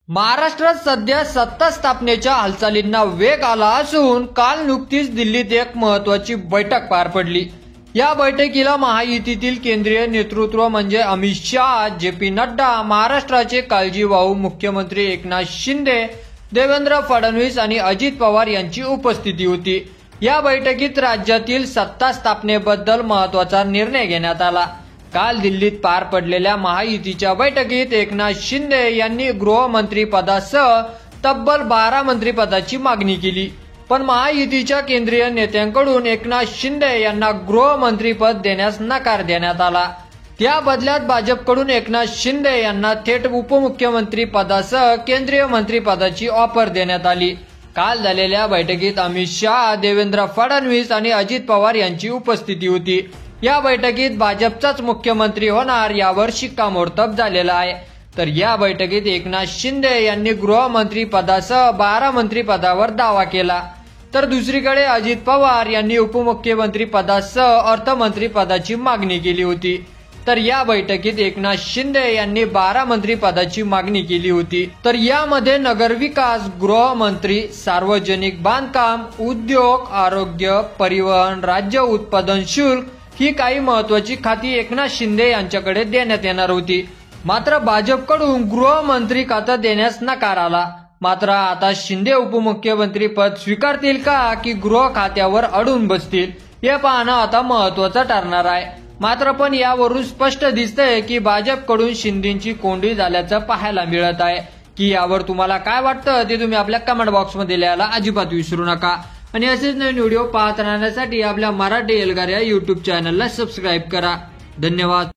महाराष्ट्रात सध्या सत्ता स्थापनेच्या हालचालींना वेग आला असून काल नुकतीच दिल्लीत एक महत्वाची बैठक पार पडली। या बैठकीला महायुतीतील केंद्रीय नेतृत्व म्हणजे अमित शहा, जे.पी. नड्डा, महाराष्ट्राचे काळजीवाहू मुख्यमंत्री एकनाथ शिंदे, देवेंद्र फडणवीस आणि अजित पवार यांची उपस्थिती होती। या बैठकीत राज्यातील सत्ता स्थापनेबद्दल महत्वाचा निर्णय घेण्यात आला। काल दिल्लीत पार पडलेल्या महायुतीच्या बैठकीत एकनाथ शिंदे यांनी गृहमंत्री पदासह तब्बल 12 मंत्रिपदाची मागणी केली, पण महायुतीच्या केंद्रीय नेत्यांकडून एकनाथ शिंदे यांना गृहमंत्रीपद देण्यास नकार देण्यात आला। त्या बदल्यात भाजपकडून एकनाथ शिंदे यांना थेट उपमुख्यमंत्री पदासह केंद्रीय मंत्रिपदाची ऑफर देण्यात आली। काल झालेल्या बैठकीत अमित शहा, देवेंद्र फडणवीस आणि अजित पवार यांची उपस्थिती होती। या बैठकीत भाजपचाच मुख्यमंत्री होणार यावर शिक्कामोर्तब झालेला आहे। तर या बैठकीत एकनाथ शिंदे यांनी गृहमंत्री पदासह 12 मंत्रिपदावर दावा केला, तर दुसरीकडे अजित पवार यांनी उपमुख्यमंत्री पदासह अर्थमंत्री पदाची मागणी केली होती। तर या बैठकीत एकनाथ शिंदे यांनी 12 मंत्रिपदाची मागणी केली होती। तर यामध्ये नगरविकास, गृहमंत्री, सार्वजनिक बांधकाम, उद्योग, आरोग्य, परिवहन, राज्य उत्पादन शुल्क ही काही महत्वाची खाती एकनाथ शिंदे यांच्याकडे देण्यात येणार होती। मात्र भाजपकडून गृहमंत्री खातं देण्यास नकार आला। मात्र आता शिंदे उपमुख्यमंत्री पद स्वीकारतील का की गृह खात्यावर अडून बसतील हे पाहणं आता महत्वाचं ठरणार आहे। मात्र पण यावरून स्पष्ट दिसतंय की भाजपकडून शिंदेची कोंडी झाल्याचं पाहायला मिळत आहे। की यावर तुम्हाला काय वाटतं ते तुम्ही आपल्या कमेंट बॉक्समध्ये लिहायला अजिबात विसरू नका। आणि असेच नवीन व्हिडिओ पाहत राहण्यासाठी आपल्या मराठी एल्गार या YouTube चॅनलला सबस्क्राईब करा। धन्यवाद।